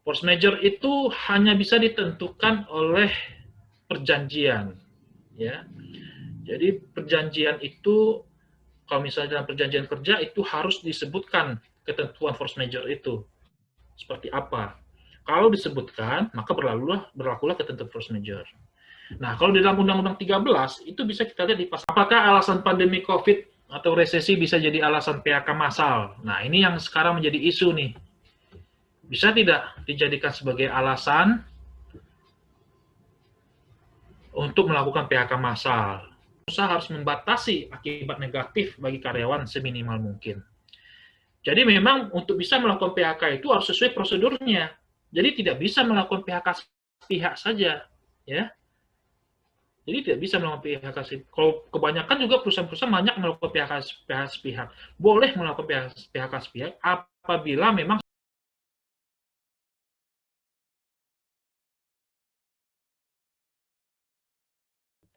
Force majeure itu hanya bisa ditentukan oleh perjanjian, ya. Jadi perjanjian itu, kalau misalnya dalam perjanjian kerja itu harus disebutkan ketentuan force majeure itu seperti apa. Kalau disebutkan, maka berlakulah ketentuan force majeure. Nah, kalau di dalam Undang-Undang 13 itu bisa kita lihat di pasal apakah alasan pandemi COVID atau resesi bisa jadi alasan PHK massal. Nah, ini yang sekarang menjadi isu nih. Bisa tidak dijadikan sebagai alasan untuk melakukan PHK massal? Usaha harus membatasi akibat negatif bagi karyawan seminimal mungkin. Jadi memang untuk bisa melakukan PHK itu harus sesuai prosedurnya. Jadi tidak bisa melakukan PHK sepihak saja, ya. Jadi tidak bisa melakukan PHK sepihak. Kalau kebanyakan juga perusahaan-perusahaan banyak melakukan PHK sepihak. Boleh melakukan PHK sepihak apabila memang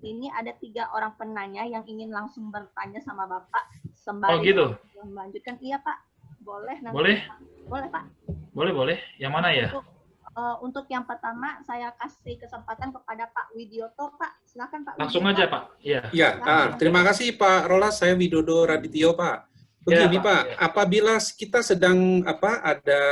ini ada 3 orang penanya yang ingin langsung bertanya sama Bapak sembari gitu. melanjutkan. Iya Pak, boleh nanti. Boleh? Boleh Pak. Boleh. Yang mana ya? Untuk yang pertama saya kasih kesempatan kepada Pak Widioto. Pak, silakan Pak. Langsung Widioto. aja Pak. Iya. Ya, terima kasih Pak Rolas. Saya Widodo Radityo Pak. Begini ya, Pak, apabila kita sedang ada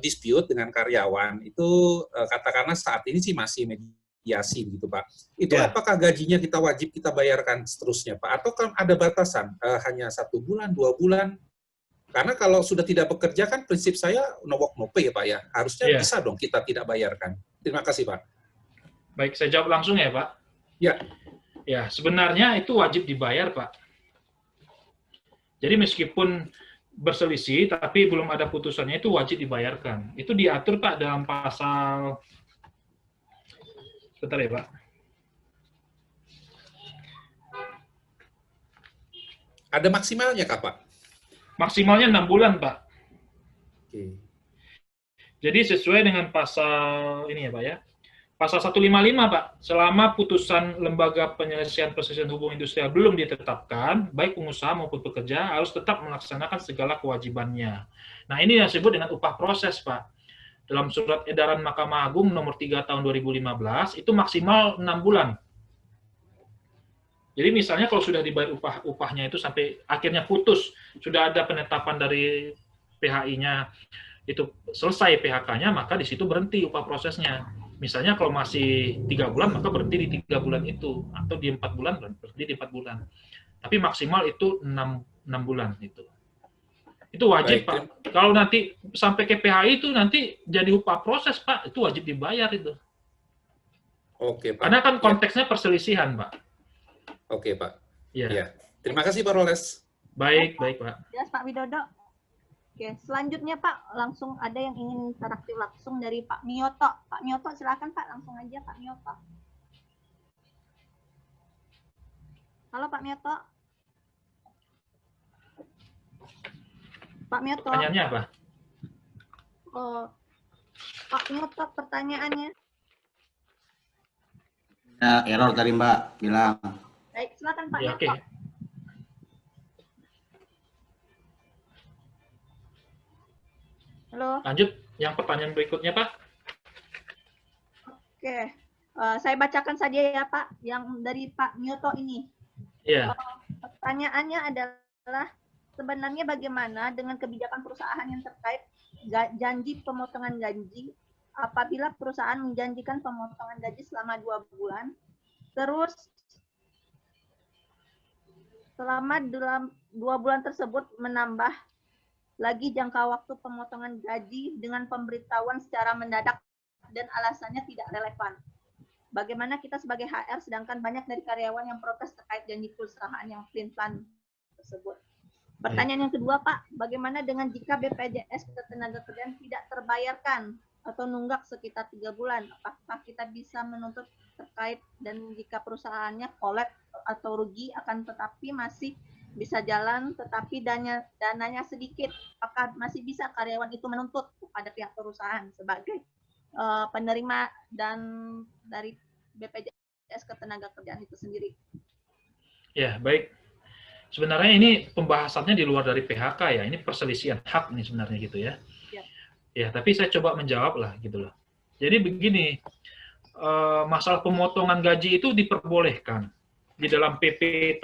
dispute dengan karyawan itu katakanlah saat ini sih masih mediasi gitu Pak. Itu apakah gajinya wajib kita bayarkan seterusnya Pak? Atau kan ada batasan hanya 1 bulan, 2 bulan? Karena kalau sudah tidak bekerja kan prinsip saya no work no pay ya Pak ya. Harusnya bisa dong kita tidak bayarkan. Terima kasih Pak. Baik, saya jawab langsung ya Pak. Ya. Ya, sebenarnya itu wajib dibayar Pak. Jadi meskipun berselisih, tapi belum ada putusannya itu wajib dibayarkan. Itu diatur Pak dalam pasal, sebentar ya Pak. Ada maksimalnya Kak Pak? Maksimalnya 6 bulan Pak. Oke. Jadi sesuai dengan pasal ini ya Pak ya. Pasal 155 Pak, selama putusan lembaga penyelesaian perselisihan hubungan industrial belum ditetapkan, baik pengusaha maupun pekerja harus tetap melaksanakan segala kewajibannya. Nah ini yang disebut dengan upah proses Pak. Dalam surat edaran Mahkamah Agung nomor 3 tahun 2015 itu maksimal 6 bulan. Jadi misalnya kalau sudah dibayar upahnya itu sampai akhirnya putus, sudah ada penetapan dari PHI-nya, itu selesai PHK-nya, maka di situ berhenti upah prosesnya. Misalnya kalau masih 3 bulan, maka berhenti di 3 bulan itu. Atau di 4 bulan, berhenti di 4 bulan. Tapi maksimal itu 6 bulan itu. Itu wajib, baik, Pak. Kalau nanti sampai ke PHI itu nanti jadi upah proses, Pak. Itu wajib dibayar itu. Oke, Pak. Karena kan konteksnya perselisihan, Pak. Oke, Pak. Ya. Terima kasih, Pak Roles. Baik, Pak. Jelas, Pak Widodo. Oke, selanjutnya Pak, langsung ada yang ingin interaktif langsung dari Pak Mioto. Pak Mioto, silakan Pak, langsung aja Pak Mioto. Halo Pak Mioto. Pak Mioto. Pertanyaannya apa? Oh, Pak Mioto, pertanyaannya. Ya, error tadi Mbak bilang. Baik, silakan Pak Mioto. Oke. Halo. Lanjut, yang pertanyaan berikutnya, Pak. Oke, saya bacakan saja ya, Pak, yang dari Pak Mioto ini. Iya. Pertanyaannya adalah, sebenarnya bagaimana dengan kebijakan perusahaan yang terkait janji pemotongan gaji apabila perusahaan menjanjikan pemotongan gaji selama 2 bulan, terus selama dalam 2 bulan tersebut menambah lagi jangka waktu pemotongan gaji dengan pemberitahuan secara mendadak dan alasannya tidak relevan. Bagaimana kita sebagai HR sedangkan banyak dari karyawan yang protes terkait janji perusahaan yang pelin-pelan tersebut. Pertanyaan yang kedua, Pak, bagaimana dengan jika BPJS Ketenagakerjaan tidak terbayarkan atau nunggak sekitar 3 bulan? Apakah kita bisa menuntut terkait dan jika perusahaannya kolab atau rugi akan tetapi masih bisa jalan tetapi dananya sedikit, apakah masih bisa karyawan itu menuntut kepada pihak perusahaan sebagai penerima dan dari BPJS Ketenagakerjaan itu sendiri? Ya, baik. Sebenarnya ini pembahasannya di luar dari PHK ya, ini perselisihan hak nih sebenarnya gitu ya. Ya, tapi saya coba menjawab lah gitu loh. Jadi begini, masalah pemotongan gaji itu diperbolehkan. Di dalam PP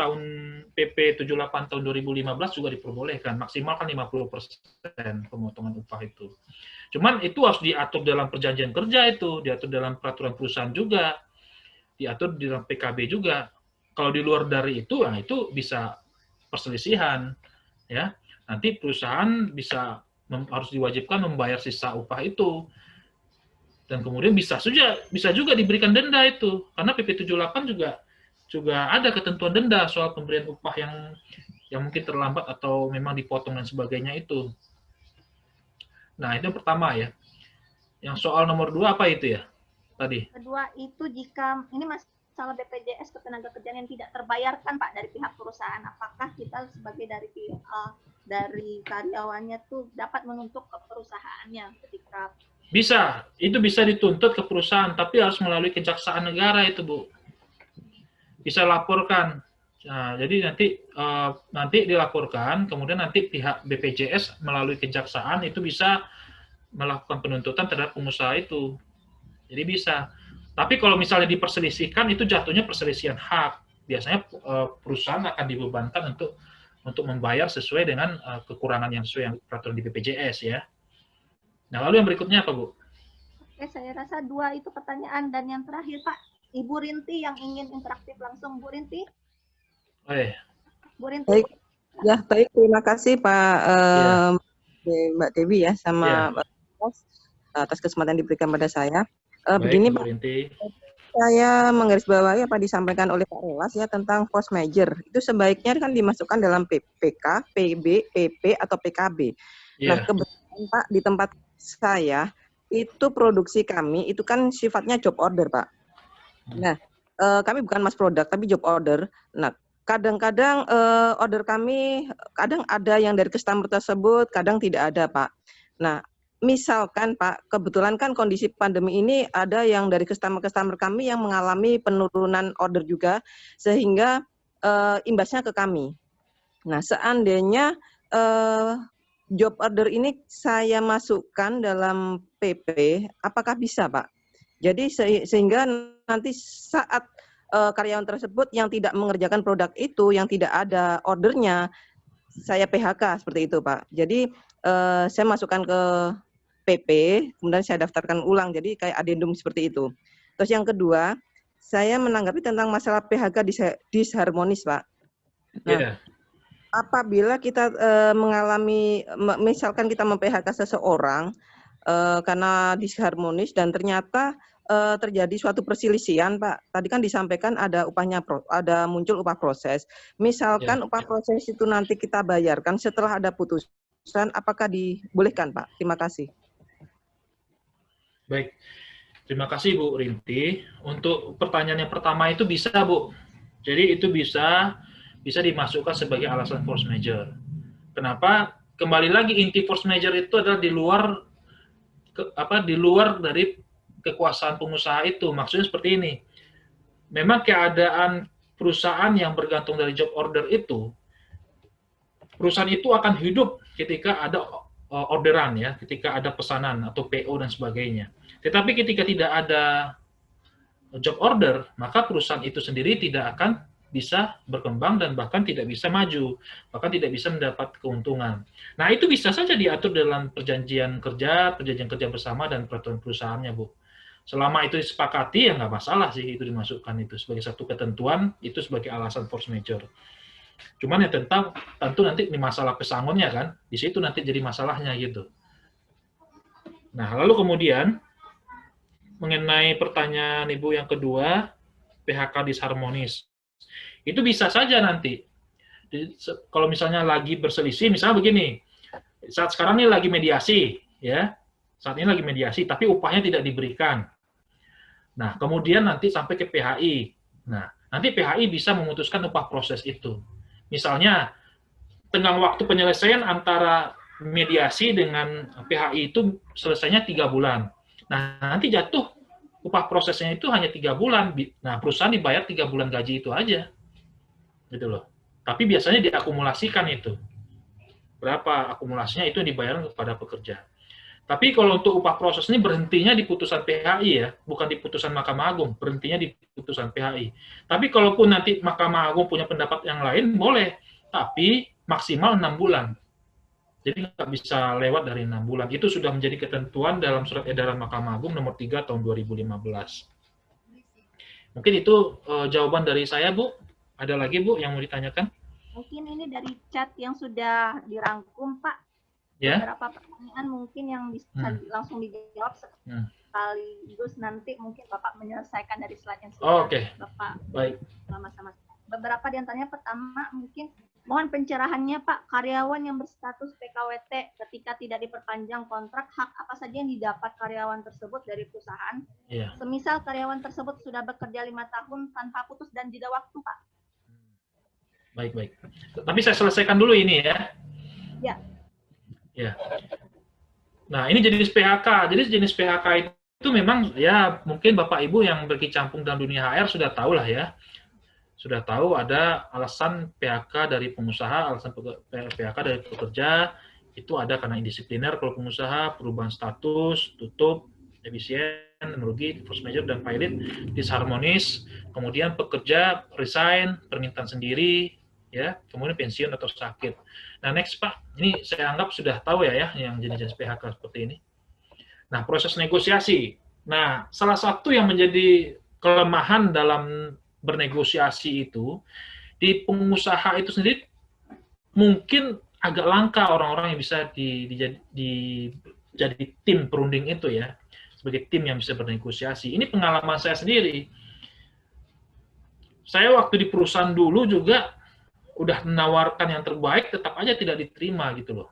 78 tahun 2015 juga diperbolehkan, maksimal kan 50% pemotongan upah itu. Cuman itu harus diatur dalam perjanjian kerja itu, diatur dalam peraturan perusahaan juga, diatur di dalam PKB juga. Kalau di luar dari itu, nah itu bisa perselisihan, ya. Nanti perusahaan harus diwajibkan membayar sisa upah itu. Dan kemudian bisa juga diberikan denda itu, karena PP 78 juga ada ketentuan denda soal pemberian upah yang mungkin terlambat atau memang dipotong dan sebagainya itu. Nah, itu yang pertama ya. Yang soal nomor 2 apa itu ya tadi? Kedua itu jika ini masalah BPJS ketenagakerjaan yang tidak terbayarkan Pak dari pihak perusahaan, apakah kita sebagai dari karyawannya tuh dapat menuntut ke perusahaannya ketika itu bisa dituntut ke perusahaan, tapi harus melalui Kejaksaan Negara itu, Bu. Bisa laporkan. Nah, jadi nanti dilaporkan, kemudian nanti pihak BPJS melalui kejaksaan itu bisa melakukan penuntutan terhadap pengusaha itu. Jadi bisa. Tapi kalau misalnya diperselisihkan, itu jatuhnya perselisihan hak. Biasanya perusahaan akan dibebankan untuk membayar sesuai dengan kekurangan yang sesuai yang peraturan di BPJS ya. Nah, lalu yang berikutnya apa, Bu? Oke, saya rasa 2 itu pertanyaan. Dan yang terakhir, Pak, Ibu Rinti yang ingin interaktif langsung. Bu Rinti? Bu Rinti. Baik. Ya, baik. Terima kasih Pak Mbak Dewi ya sama Pak Mas atas kesempatan diberikan pada saya. Begini Pak, Rinti. saya menggarisbawahi apa disampaikan oleh Pak Rolas ya tentang force major. Itu sebaiknya kan dimasukkan dalam PPK, PB, PP atau PKB. Nah, kebetulan Pak di tempat saya itu produksi kami itu kan sifatnya job order Pak. Nah, kami bukan mass product tapi job order. Nah, kadang-kadang order kami kadang ada yang dari customer tersebut, kadang tidak ada, Pak. Nah, misalkan Pak, kebetulan kan kondisi pandemi ini ada yang dari customer kami yang mengalami penurunan order juga, sehingga imbasnya ke kami. Nah, seandainya job order ini saya masukkan dalam PP, apakah bisa, Pak? Jadi sehingga nanti saat karyawan tersebut yang tidak mengerjakan produk itu, yang tidak ada ordernya, saya PHK seperti itu, Pak. Jadi saya masukkan ke PP, kemudian saya daftarkan ulang, jadi kayak adendum seperti itu. Terus yang kedua, saya menanggapi tentang masalah PHK disharmonis, Pak. Nah, apabila kita mengalami, misalkan kita mem-PHK seseorang, karena disharmonis dan ternyata terjadi suatu perselisihan, Pak. Tadi kan disampaikan ada ada muncul upah proses. Misalkan upah proses itu nanti kita bayarkan setelah ada putusan, apakah dibolehkan, Pak? Terima kasih. Baik, terima kasih Bu Rinti. Untuk pertanyaan yang pertama itu bisa, Bu. Jadi itu bisa dimasukkan sebagai alasan force majeure. Kenapa? Kembali lagi inti force majeure itu adalah di luar dari kekuasaan pengusaha itu. Maksudnya seperti ini. Memang keadaan perusahaan yang bergantung dari job order itu, perusahaan itu akan hidup ketika ada orderan ya, ketika ada pesanan atau PO dan sebagainya. Tetapi ketika tidak ada job order, maka perusahaan itu sendiri tidak akan bisa berkembang dan bahkan tidak bisa maju, bahkan tidak bisa mendapat keuntungan. Nah, itu bisa saja diatur dalam perjanjian kerja bersama dan peraturan perusahaannya, Bu. Selama itu disepakati, ya nggak masalah sih itu dimasukkan itu sebagai satu ketentuan, itu sebagai alasan force majeure. Cuman ya tentu nanti di masalah pesangonnya kan, di situ nanti jadi masalahnya gitu. Nah, lalu kemudian mengenai pertanyaan Ibu yang kedua, PHK disharmonis. Itu bisa saja nanti. Kalau misalnya lagi berselisih, misalnya begini, saat sekarang ini lagi mediasi, ya, saat ini lagi mediasi, tapi upahnya tidak diberikan. Nah, kemudian nanti sampai ke PHI. Nah, nanti PHI bisa memutuskan upah proses itu. Misalnya, tenggang waktu penyelesaian antara mediasi dengan PHI itu selesainya 3 bulan. Nah, nanti jatuh upah prosesnya itu hanya 3 bulan. Nah, perusahaan dibayar 3 bulan gaji itu aja. Gitu loh. Tapi biasanya diakumulasikan itu. Berapa akumulasinya itu dibayar kepada pekerja. Tapi kalau untuk upah proses ini berhentinya di putusan PHI ya, bukan di putusan Mahkamah Agung, berhentinya di putusan PHI. Tapi kalaupun nanti Mahkamah Agung punya pendapat yang lain, boleh. Tapi maksimal 6 bulan. Jadi nggak bisa lewat dari 6 bulan. Itu sudah menjadi ketentuan dalam surat edaran Mahkamah Agung nomor 3 tahun 2015. Mungkin itu jawaban dari saya, Bu. Ada lagi, Bu, yang mau ditanyakan? Mungkin ini dari chat yang sudah dirangkum, Pak. Ya. Beberapa pertanyaan mungkin yang bisa langsung dijawab sekaligus nanti mungkin Bapak menyelesaikan dari slide yang sudah Bapak baik. Sama-sama. Beberapa di antaranya pertama mungkin mohon pencerahannya Pak, karyawan yang berstatus PKWT ketika tidak diperpanjang kontrak, hak apa saja yang didapat karyawan tersebut dari perusahaan? Ya. Semisal karyawan tersebut sudah bekerja 5 tahun tanpa putus dan jeda waktu, Pak. Baik. Tapi saya selesaikan dulu ini ya. Ya. Ya. Nah, ini jenis PHK. Jadi jenis PHK itu memang ya mungkin Bapak Ibu yang berkecimpung dalam dunia HR sudah tahu lah ya. Sudah tahu ada alasan PHK dari pengusaha, alasan PHK dari pekerja, itu ada karena indisipliner kalau pengusaha, perubahan status, tutup, efisien, merugi, force majeure, dan pilot, disharmonis, kemudian pekerja resign, permintaan sendiri, ya, kemudian pensiun atau sakit. Nah, next Pak, ini saya anggap sudah tahu ya yang jenis-jenis PHK seperti ini. Nah, proses negosiasi. Nah, salah satu yang menjadi kelemahan dalam bernegosiasi itu, di pengusaha itu sendiri mungkin agak langka orang-orang yang bisa jadi tim perunding itu ya, sebagai tim yang bisa bernegosiasi. Ini pengalaman saya sendiri. Saya waktu di perusahaan dulu juga udah menawarkan yang terbaik, tetap aja tidak diterima gitu loh.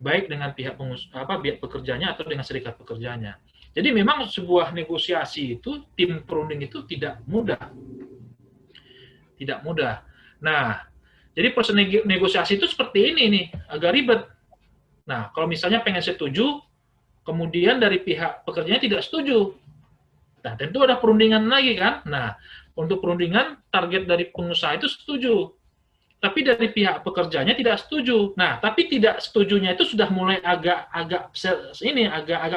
Baik dengan pihak pihak pekerjanya atau dengan serikat pekerjanya. Jadi memang sebuah negosiasi itu, tim perunding itu tidak mudah. Tidak mudah. Nah, jadi proses negosiasi itu seperti ini nih, agak ribet. Nah, kalau misalnya pengen setuju, kemudian dari pihak pekerjanya tidak setuju. Nah, tentu ada perundingan lagi kan. Nah, untuk perundingan, target dari pengusaha itu setuju. Tapi dari pihak pekerjanya tidak setuju. Nah, tapi tidak setujunya itu sudah mulai agak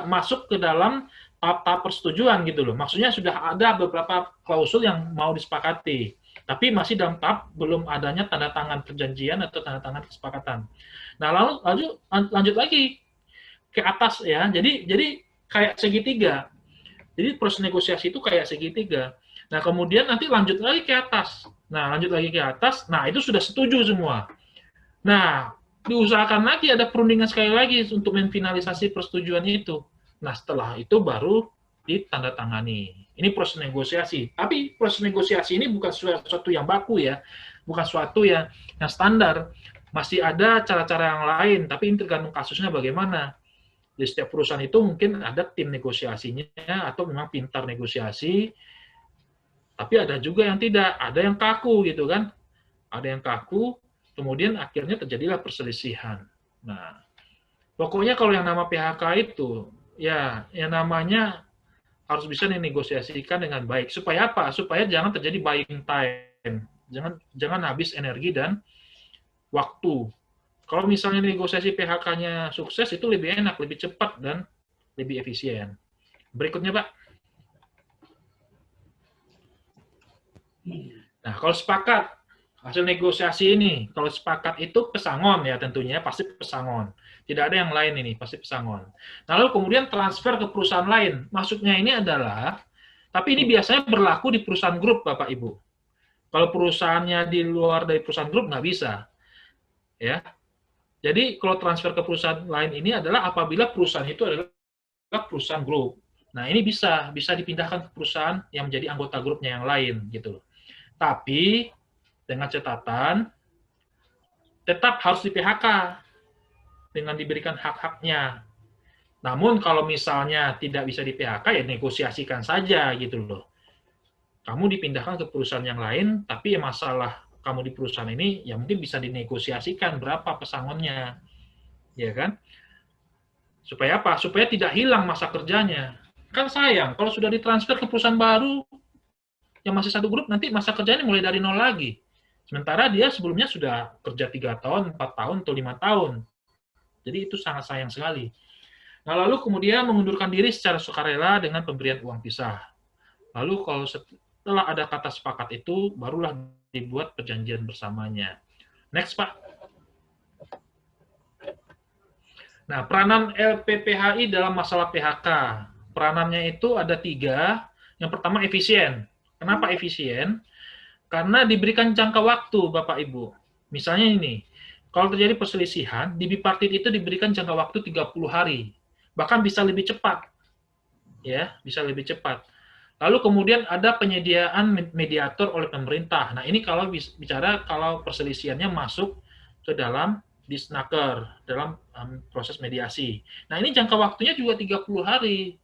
masuk ke dalam tahap persetujuan gitu loh. Maksudnya sudah ada beberapa klausul yang mau disepakati, tapi masih dalam tahap belum adanya tanda tangan perjanjian atau tanda tangan kesepakatan. Nah, lalu lanjut lagi ke atas ya. Jadi kayak segitiga. Jadi proses negosiasi itu kayak segitiga. Nah, kemudian nanti lanjut lagi ke atas. Nah, itu sudah setuju semua. Nah, diusahakan lagi ada perundingan sekali lagi untuk memfinalisasi persetujuan itu. Nah, setelah itu baru ditandatangani. Ini proses negosiasi. Tapi proses negosiasi ini bukan sesuatu yang baku ya. Bukan sesuatu yang standar. Masih ada cara-cara yang lain, tapi ini tergantung kasusnya bagaimana. Di setiap perusahaan itu mungkin ada tim negosiasinya, atau memang pintar negosiasi, tapi ada juga yang tidak, ada yang kaku gitu kan, ada yang kaku, kemudian akhirnya terjadilah perselisihan. Nah, pokoknya kalau yang nama PHK itu, ya yang namanya harus bisa dinegosiasikan dengan baik. Supaya apa? Supaya jangan terjadi buying time, jangan habis energi dan waktu. Kalau misalnya negosiasi PHK-nya sukses, itu lebih enak, lebih cepat, dan lebih efisien. Berikutnya, Pak. Nah, kalau sepakat, hasil negosiasi ini, kalau sepakat itu pesangon ya tentunya, pasti pesangon. Tidak ada yang lain ini, pasti pesangon. Nah, lalu kemudian transfer ke perusahaan lain. Maksudnya ini adalah, tapi ini biasanya berlaku di perusahaan grup, Bapak Ibu. Kalau perusahaannya di luar dari perusahaan grup, nggak bisa. Ya. Jadi, kalau transfer ke perusahaan lain ini adalah apabila perusahaan itu adalah perusahaan grup. Nah, ini bisa dipindahkan ke perusahaan yang menjadi anggota grupnya yang lain, gitu. Tapi, dengan catatan, tetap harus di PHK dengan diberikan hak-haknya. Namun, kalau misalnya tidak bisa di PHK, ya negosiasikan saja, gitu loh. Kamu dipindahkan ke perusahaan yang lain, tapi masalah kamu di perusahaan ini, ya mungkin bisa dinegosiasikan berapa pesangonnya, ya kan? Supaya apa? Supaya tidak hilang masa kerjanya. Kan sayang, kalau sudah ditransfer ke perusahaan baru, yang masih satu grup, nanti masa kerjanya mulai dari nol lagi. Sementara dia sebelumnya sudah kerja 3 tahun, 4 tahun, atau 5 tahun. Jadi itu sangat sayang sekali. Nah, lalu kemudian mengundurkan diri secara sukarela dengan pemberian uang pisah. Lalu kalau setelah ada kata sepakat itu, barulah dibuat perjanjian bersamanya. Next, Pak. Nah, peranan LPPHI dalam masalah PHK. Peranannya itu ada 3. Yang pertama, efisien. Kenapa efisien? Karena diberikan jangka waktu, Bapak Ibu. Misalnya ini, kalau terjadi perselisihan, di bipartit itu diberikan jangka waktu 30 hari. Bahkan bisa lebih cepat. Ya, bisa lebih cepat. Lalu kemudian ada penyediaan mediator oleh pemerintah. Nah, ini kalau bicara kalau perselisihannya masuk ke dalam disnaker, dalam proses mediasi. Nah, ini jangka waktunya juga 30 hari.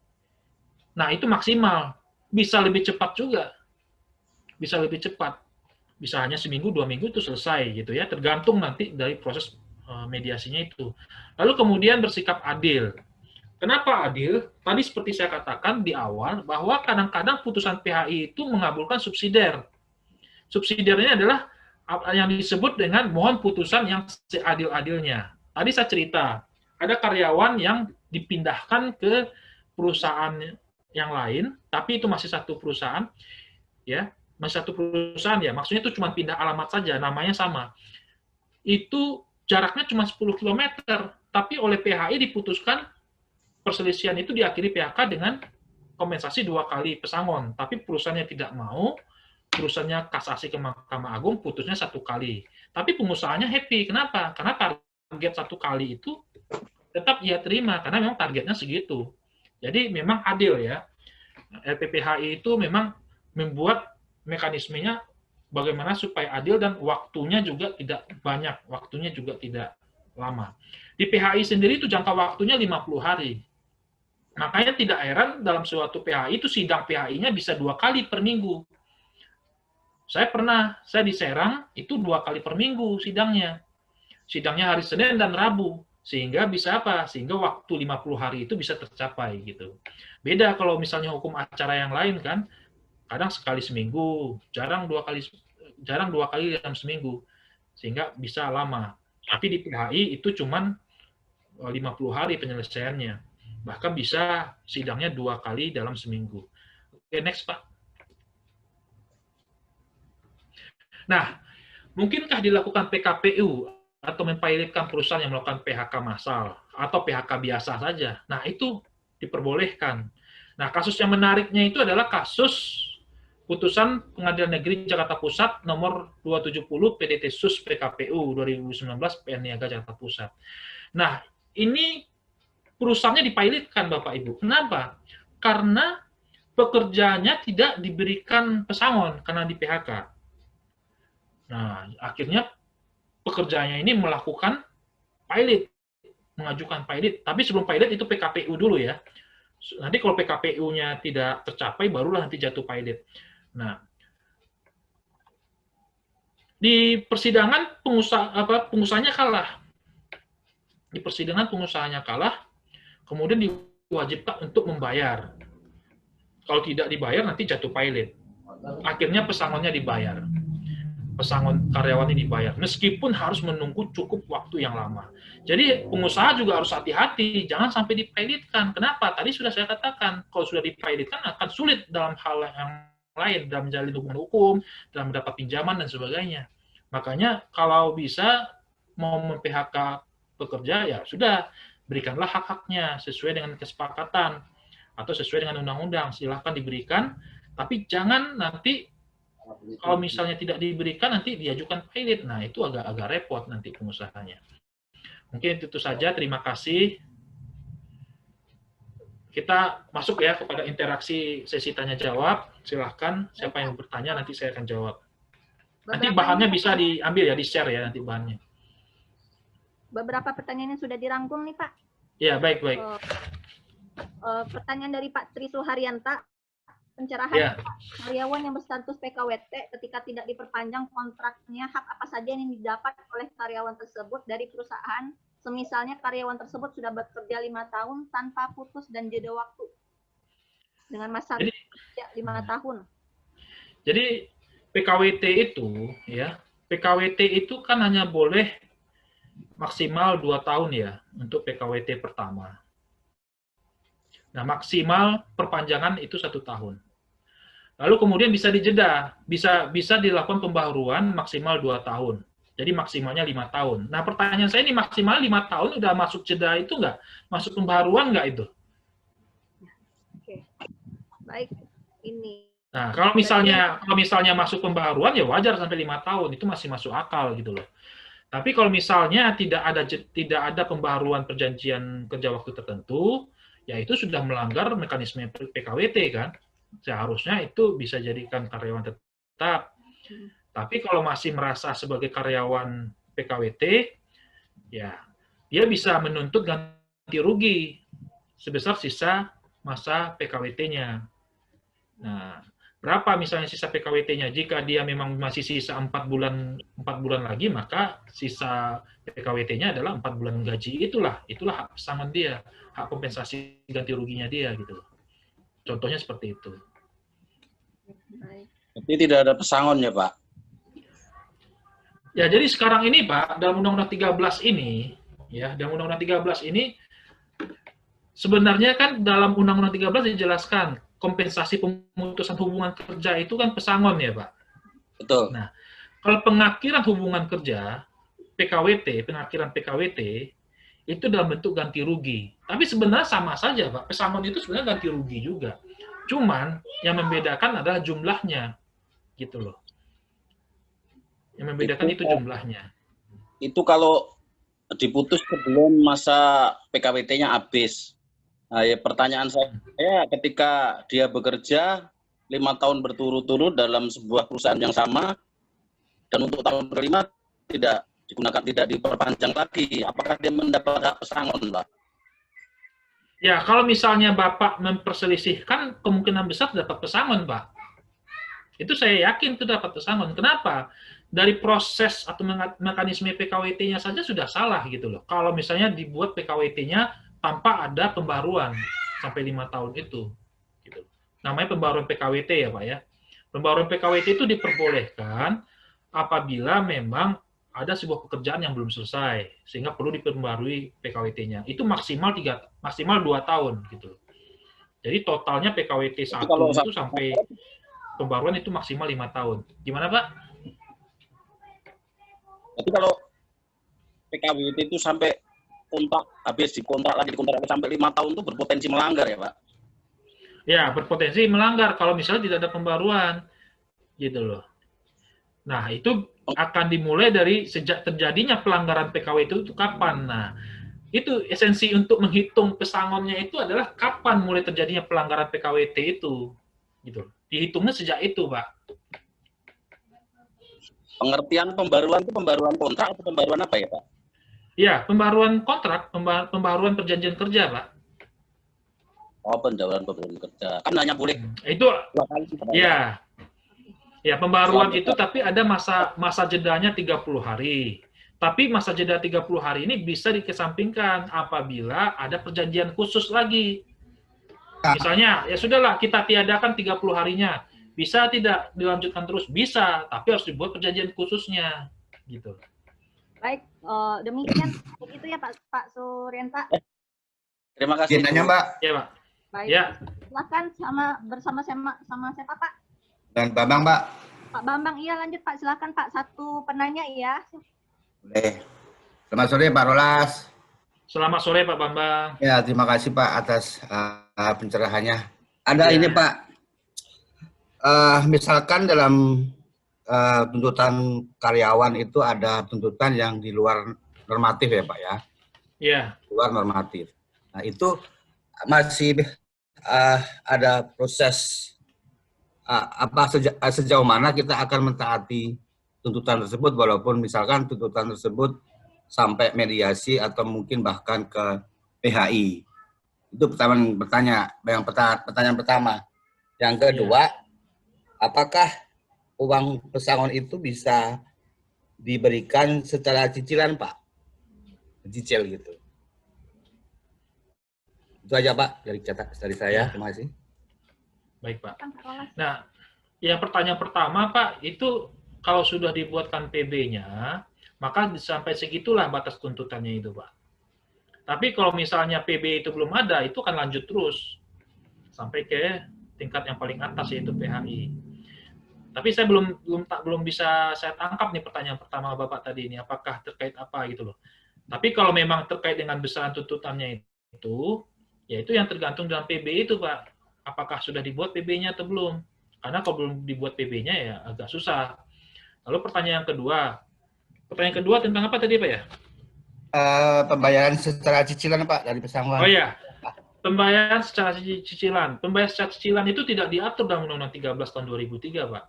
Nah, itu maksimal. Bisa lebih cepat juga. Bisa lebih cepat. Bisa hanya seminggu, 2 minggu itu selesai gitu ya, tergantung nanti dari proses mediasinya itu. Lalu kemudian bersikap adil. Kenapa adil? Tadi seperti saya katakan di awal, bahwa kadang-kadang putusan PHI itu mengabulkan subsidiar. Subsidiarnya adalah yang disebut dengan mohon putusan yang seadil-adilnya. Tadi saya cerita, ada karyawan yang dipindahkan ke perusahaan yang lain, tapi itu masih satu perusahaan, ya, masih satu perusahaan ya, maksudnya itu cuma pindah alamat saja, namanya sama. Itu jaraknya cuma 10 km, tapi oleh PHI diputuskan perselisihan itu diakhiri PHK dengan kompensasi 2 kali pesangon, tapi perusahaannya tidak mau, perusahaannya kasasi ke Mahkamah Agung, putusnya 1 kali. Tapi pengusahanya happy. Kenapa? Karena target 1 kali itu tetap ia terima, karena memang targetnya segitu. Jadi memang adil ya. LPPHI itu memang membuat mekanismenya bagaimana supaya adil dan waktunya juga tidak banyak, waktunya juga tidak lama. Di PHI sendiri itu jangka waktunya 50 hari. Makanya tidak heran dalam suatu PHI itu sidang PHI-nya bisa 2 kali per minggu. Saya di Serang itu 2 kali per minggu sidangnya. Sidangnya hari Senin dan Rabu. Sehingga bisa apa? Sehingga waktu 50 hari itu bisa tercapai gitu. Beda kalau misalnya hukum acara yang lain kan, kadang sekali seminggu, jarang 2 kali dalam seminggu. Sehingga bisa lama. Tapi di PHI itu cuman 50 hari penyelesaiannya. Bahkan bisa sidangnya 2 kali dalam seminggu. Oke, next, Pak. Nah, mungkinkah dilakukan PKPU atau mempilotkan perusahaan yang melakukan PHK massal atau PHK biasa saja? Nah, itu diperbolehkan. Nah, kasus yang menariknya itu adalah kasus putusan Pengadilan Negeri Jakarta Pusat nomor 270 PDT Sus PKPU 2019 PN Niaga Jakarta Pusat. Nah, ini perusahaannya dipilotkan, Bapak Ibu. Kenapa? Karena pekerjaannya tidak diberikan pesangon karena di PHK. Nah, akhirnya pekerjaannya ini melakukan pilot, mengajukan pilot. Tapi sebelum pilot itu PKPU dulu ya. Nanti kalau PKPU-nya tidak tercapai, barulah nanti jatuh pilot. Nah, di persidangan pengusahanya kalah. Di persidangan pengusahanya kalah, kemudian diwajibkan untuk membayar. Kalau tidak dibayar, nanti jatuh pilot. Akhirnya pesangonnya dibayar. Pesangon karyawannya dibayar. Meskipun harus menunggu cukup waktu yang lama. Jadi pengusaha juga harus hati-hati. Jangan sampai dipilotkan. Kenapa? Tadi sudah saya katakan, kalau sudah dipilotkan akan sulit dalam hal yang lain, dalam menjalin hubungan hukum, dalam mendapat pinjaman, dan sebagainya. Makanya kalau bisa mau mem-PHK pekerja, ya sudah, berikanlah hak-haknya sesuai dengan kesepakatan atau sesuai dengan undang-undang. Silahkan diberikan, tapi jangan nanti kalau misalnya tidak diberikan nanti diajukan pilot. Nah, itu agak repot nanti pengusahanya. Mungkin itu saja. Terima kasih. Kita masuk ya kepada interaksi sesi tanya jawab. Silahkan siapa yang bertanya nanti saya akan jawab. Nanti bahannya bisa diambil ya, di-share ya nanti bahannya. Beberapa pertanyaan yang sudah dirangkum nih, Pak. Ya, baik. Pertanyaan dari Pak Tri Suharyanta. Pencerahan Ya. karyawan yang berstatus PKWT ketika tidak diperpanjang kontraknya, hak apa saja yang didapat oleh karyawan tersebut dari perusahaan, semisalnya karyawan tersebut sudah bekerja 5 tahun tanpa putus dan jeda waktu dengan masa kerja 5 tahun. Jadi PKWT itu kan hanya boleh maksimal 2 tahun ya untuk PKWT pertama. Nah, maksimal perpanjangan itu 1 tahun. Lalu kemudian bisa dijeda, bisa dilakukan pembaharuan maksimal 2 tahun. Jadi maksimalnya 5 tahun. Nah, pertanyaan saya ini maksimal 5 tahun udah masuk jeda itu nggak? Masuk pembaharuan nggak itu? Oke. Baik, ini. Nah, kalau misalnya masuk pembaharuan ya wajar sampai 5 tahun, itu masih masuk akal gitu loh. Tapi kalau misalnya tidak ada pembaharuan perjanjian kerja waktu tertentu, ya itu sudah melanggar mekanisme PKWT kan. Seharusnya itu bisa jadikan karyawan tetap. Tapi kalau masih merasa sebagai karyawan PKWT, ya dia bisa menuntut ganti rugi sebesar sisa masa PKWT-nya. Nah, berapa misalnya sisa PKWT-nya? Jika dia memang masih sisa 4 bulan lagi, maka sisa PKWT-nya adalah 4 bulan gaji. Itulah hak pesangon dia, hak kompensasi ganti ruginya dia gitu. Contohnya seperti itu. Jadi tidak ada pesangon ya, Pak? Ya, jadi sekarang ini, Pak, dalam Undang-Undang 13 ini, ya, dalam Undang-Undang 13 ini, sebenarnya kan dalam Undang-Undang 13 dijelaskan, kompensasi pemutusan hubungan kerja itu kan pesangon ya, Pak? Betul. Nah, kalau pengakhiran hubungan kerja, pengakhiran PKWT, itu dalam bentuk ganti rugi. Tapi sebenarnya sama saja, Pak. Pesangon itu sebenarnya ganti rugi juga. Cuman, yang membedakan adalah jumlahnya. Gitu loh. Yang membedakan itu jumlahnya. Itu kalau diputus sebelum masa PKWT-nya habis. Nah, ya pertanyaan saya, ketika dia bekerja 5 tahun berturut-turut dalam sebuah perusahaan yang sama, dan untuk tahun kelima tidak digunakan, tidak diperpanjang lagi, apakah dia mendapat hak pesangon, Pak? Ya, kalau misalnya Bapak memperselisihkan, kemungkinan besar dapat pesangon, Pak. Itu saya yakin itu dapat pesangon. Kenapa? Dari proses atau mekanisme PKWT-nya saja sudah salah gitu loh. Kalau misalnya dibuat PKWT-nya tanpa ada pembaruan sampai 5 tahun itu. Gitu. Namanya pembaruan PKWT ya Pak ya. Pembaruan PKWT itu diperbolehkan apabila memang ada sebuah pekerjaan yang belum selesai sehingga perlu diperbarui PKWT-nya. Itu maksimal 2 tahun gitu. Jadi totalnya PKWT 1 itu sampai pembaruan itu maksimal 5 tahun. Gimana Pak? Jadi kalau PKWT itu sampai kontrak habis dikontrak lagi sampai 5 tahun itu berpotensi melanggar ya Pak? Ya, berpotensi melanggar kalau misalnya tidak ada pembaruan. Gitu loh. Nah, itu akan dimulai dari sejak terjadinya pelanggaran PKWT itu kapan. Nah, itu esensi untuk menghitung pesangonnya itu adalah kapan mulai terjadinya pelanggaran PKWT itu. Gitu. Dihitungnya sejak itu, Pak. Pengertian pembaruan itu pembaruan kontrak atau pembaruan apa ya, Pak? Ya, pembaruan kontrak, pembaruan perjanjian kerja, Pak. Oh, pembaruan kerja. Kan hanya boleh itu ya. Ya, pembaruan itu tapi ada masa jedanya 30 hari. Tapi masa jeda 30 hari ini bisa dikesampingkan apabila ada perjanjian khusus lagi. Misalnya, ya sudahlah kita tiadakan 30 harinya. Bisa tidak dilanjutkan terus? Bisa, tapi harus dibuat perjanjian khususnya. Gitu. Baik, demikian itu ya Pak Suryanta. Terima kasih. Nanya Mbak. Ya, Pak. Baik. Ya. Silakan bersama siapa Pak? Dan Bambang Mbak. Pak Bambang, iya lanjut Pak, silakan Pak, satu penanya ya. Boleh. Selamat sore Pak Rolas. Selamat sore Pak Bambang. Ya, terima kasih Pak atas pencerahannya. Ada ini Pak, misalkan dalam tuntutan karyawan itu ada tuntutan yang di luar normatif ya Pak ya? Iya. Luar normatif. Nah itu masih ada proses sejauh mana kita akan mentaati tuntutan tersebut walaupun misalkan tuntutan tersebut sampai mediasi atau mungkin bahkan ke PHI. Itu pertanyaan pertama. Yang kedua, apakah uang pesangon itu bisa diberikan secara cicilan, Pak? Cicil gitu. Itu aja, Pak, dari saya. Terima kasih. Baik, Pak. Nah, yang pertanyaan pertama, Pak, itu kalau sudah dibuatkan PB-nya, maka sampai segitulah batas tuntutannya itu, Pak. Tapi kalau misalnya PB itu belum ada, itu akan lanjut terus. sampai ke tingkat yang paling atas yaitu PHI. Tapi saya belum bisa saya tangkap nih pertanyaan pertama Bapak tadi ini, apakah terkait apa gitu loh. Tapi kalau memang terkait dengan besaran tuntutannya itu, ya itu yang tergantung dalam PB itu Pak. Apakah sudah dibuat PB-nya atau belum? Karena kalau belum dibuat PB-nya ya agak susah. Lalu pertanyaan kedua tentang apa tadi Pak ya? Pembayaran secara cicilan Pak dari pesangon. Oh ya, pembayaran secara cicilan. Pembayaran secara cicilan itu tidak diatur dalam Undang-Undang 13 tahun 2003 Pak.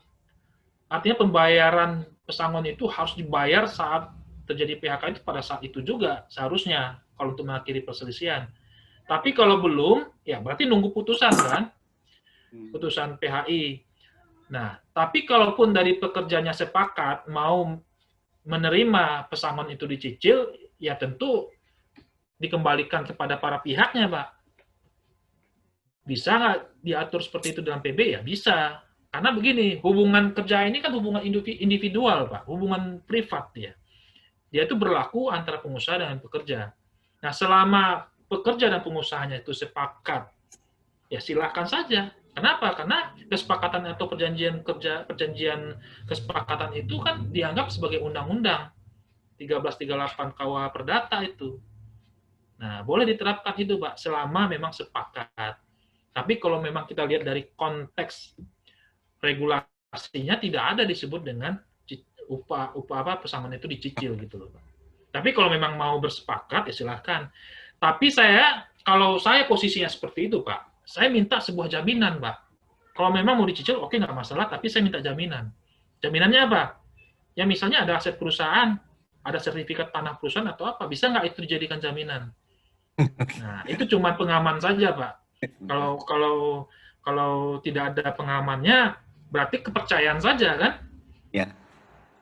Artinya pembayaran pesangon itu harus dibayar saat terjadi PHK itu pada saat itu juga seharusnya kalau untuk mengakhiri perselisihan. Tapi kalau belum, ya berarti nunggu putusan kan, putusan PHI. Nah, tapi kalaupun dari pekerjanya sepakat mau menerima pesangon itu dicicil, ya tentu dikembalikan kepada para pihaknya, Pak. Bisa nggak diatur seperti itu dalam PB? Ya bisa. Karena begini, hubungan kerja ini kan hubungan individual, Pak, hubungan privat ya. Dia itu berlaku antara pengusaha dengan pekerja. Nah, selama pekerja dan pengusahanya itu sepakat, ya silakan saja. Kenapa? Karena kesepakatan atau perjanjian kesepakatan itu kan dianggap sebagai undang-undang 1338 KUH Perdata itu. Nah, boleh diterapkan itu, Pak, selama memang sepakat. Tapi kalau memang kita lihat dari konteks regulasinya tidak ada disebut dengan upah pesangon itu dicicil gitu loh, Pak. Tapi kalau memang mau bersepakat ya silahkan. Tapi kalau saya posisinya seperti itu, Pak, saya minta sebuah jaminan, Pak. Kalau memang mau dicicil, oke, nggak masalah, tapi saya minta jaminan. Jaminannya apa? Ya misalnya ada aset perusahaan, ada sertifikat tanah perusahaan atau apa, bisa nggak itu dijadikan jaminan? Nah, itu cuma pengaman saja, Pak. Kalau tidak ada pengamannya, berarti kepercayaan saja, kan? Ya.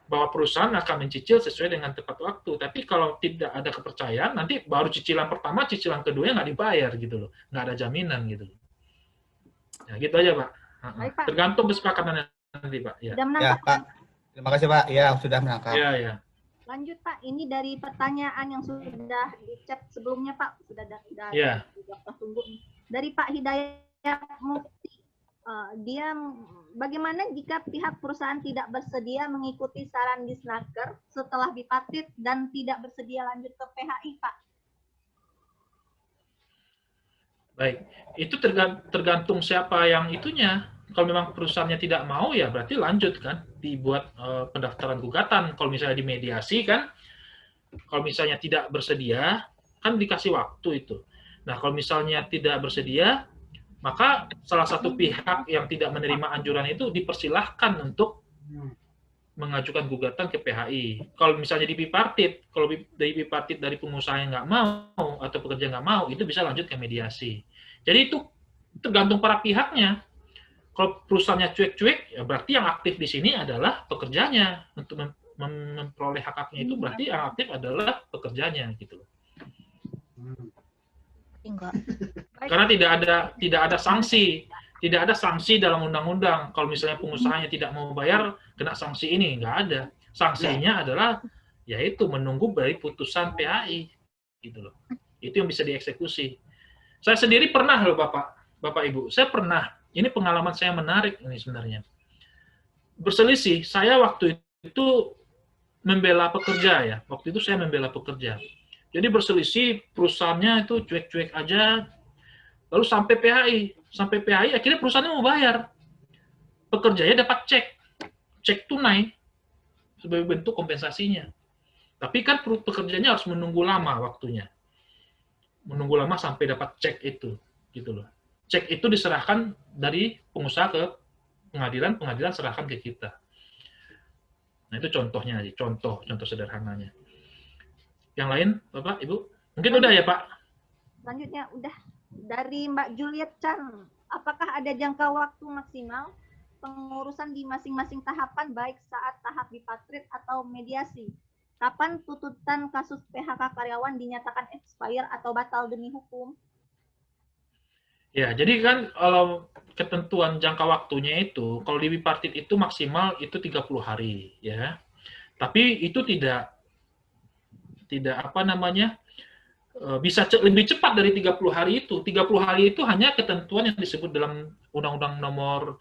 Bahwa perusahaan akan mencicil sesuai dengan tepat waktu. Tapi kalau tidak ada kepercayaan, nanti baru cicilan pertama, cicilan kedua nggak dibayar gitu loh. Nggak ada jaminan gitu. Ya gitu aja, Pak. Baik, Pak. Tergantung kesepakatannya nanti, Pak. Ya. Sudah menangkap, Ya, Pak. Terima kasih, Pak. Ya, sudah menangkap. Ya. Lanjut, Pak. Ini dari pertanyaan yang sudah di chat sebelumnya, Pak. Sudah Ya. tunggu. Dari Pak Hidayat Mufti. Dia bagaimana jika pihak perusahaan tidak bersedia mengikuti saran Disnaker setelah bipartit dan tidak bersedia lanjut ke PHI, Pak? Baik, itu tergantung siapa yang itunya. Kalau memang perusahaannya tidak mau, ya berarti lanjut kan, dibuat pendaftaran gugatan. Kalau misalnya dimediasi kan, kalau misalnya tidak bersedia, kan dikasih waktu itu. Nah, kalau misalnya tidak bersedia, maka salah satu pihak yang tidak menerima anjuran itu dipersilahkan untuk mengajukan gugatan ke PHI. Kalau misalnya di bipartit, kalau dari bipartit dari pengusaha yang nggak mau atau pekerja nggak mau, itu bisa lanjut ke mediasi. Jadi itu tergantung para pihaknya. Kalau perusahaannya cuek-cuek, ya berarti yang aktif di sini adalah pekerjanya. Untuk memperoleh hak-haknya itu berarti yang aktif adalah pekerjanya gitu. Karena tidak ada sanksi dalam undang-undang. Kalau misalnya pengusahanya tidak mau bayar, kena sanksi ini, nggak ada. Sanksinya adalah yaitu menunggu dari putusan PHI, gitu loh. Itu yang bisa dieksekusi. Saya sendiri pernah loh, Bapak Ibu, saya pernah. Ini pengalaman saya menarik ini sebenarnya. Berselisih, saya waktu itu membela pekerja ya. Waktu itu saya membela pekerja. Jadi berselisih, perusahaannya itu cuek-cuek aja, lalu sampai PHI akhirnya perusahaannya mau bayar. Pekerjanya dapat cek tunai sebagai bentuk kompensasinya. Tapi kan pekerjanya harus menunggu lama waktunya. Menunggu lama sampai dapat cek itu, gitu loh. Cek itu diserahkan dari pengusaha ke pengadilan serahkan ke kita. Nah, itu contohnya aja, contoh sederhananya. Yang lain, Bapak, Ibu? Mungkin udah ya, Pak? Selanjutnya, udah. Dari Mbak Juliet Chan, apakah ada jangka waktu maksimal pengurusan di masing-masing tahapan, baik saat tahap bipartit atau mediasi? Kapan tuntutan kasus PHK karyawan dinyatakan expire atau batal demi hukum? Ya, jadi kan kalau ketentuan jangka waktunya itu, kalau di bipartit itu maksimal itu 30 hari, ya. Tapi itu tidak bisa lebih cepat dari 30 hari itu. 30 hari itu hanya ketentuan yang disebut dalam Undang-Undang Nomor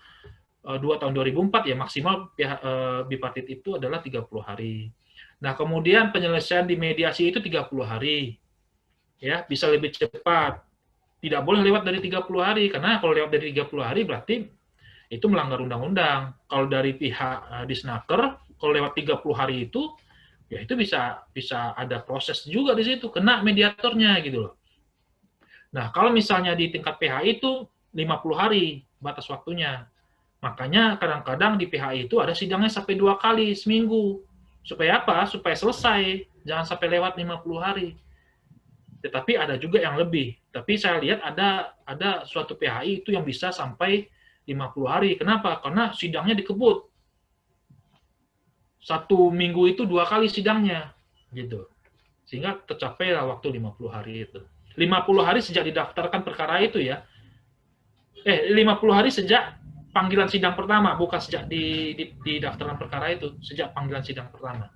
2 tahun 2004 ya, maksimal pihak bipartit itu adalah 30 hari. Nah, kemudian penyelesaian di mediasi itu 30 hari. Ya, bisa lebih cepat. Tidak boleh lewat dari 30 hari, karena kalau lewat dari 30 hari berarti itu melanggar undang-undang. Kalau dari pihak Disnaker, kalau lewat 30 hari itu, ya itu bisa ada proses juga di situ, kena mediatornya gitu loh. Nah, kalau misalnya di tingkat PHI itu 50 hari batas waktunya. Makanya kadang-kadang di PHI itu ada sidangnya sampai 2 kali seminggu. Supaya apa? Supaya selesai, jangan sampai lewat 50 hari. Tetapi ada juga yang lebih. Tapi saya lihat ada suatu PHI itu yang bisa sampai 50 hari. Kenapa? Karena sidangnya dikebut. 1 minggu itu 2 kali sidangnya. Gitu. Sehingga tercapai waktu 50 hari itu. 50 hari sejak didaftarkan perkara itu ya. 50 hari sejak panggilan sidang pertama, bukan sejak didaftarkan perkara itu, sejak panggilan sidang pertama.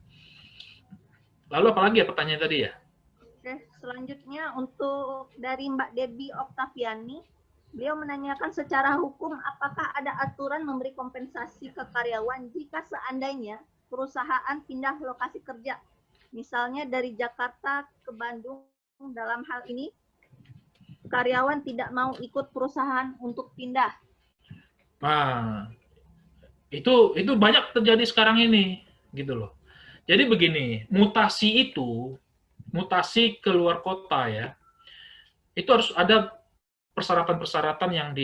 Lalu apalagi ya pertanyaan tadi ya? Oke, selanjutnya untuk dari Mbak Debbie Oktaviani, beliau menanyakan secara hukum apakah ada aturan memberi kompensasi ke karyawan jika seandainya perusahaan pindah lokasi kerja, misalnya dari Jakarta ke Bandung. Dalam hal ini karyawan tidak mau ikut perusahaan untuk pindah. Nah, itu banyak terjadi sekarang ini, gitu loh. Jadi begini, mutasi keluar kota ya, itu harus ada persyaratan-persyaratan yang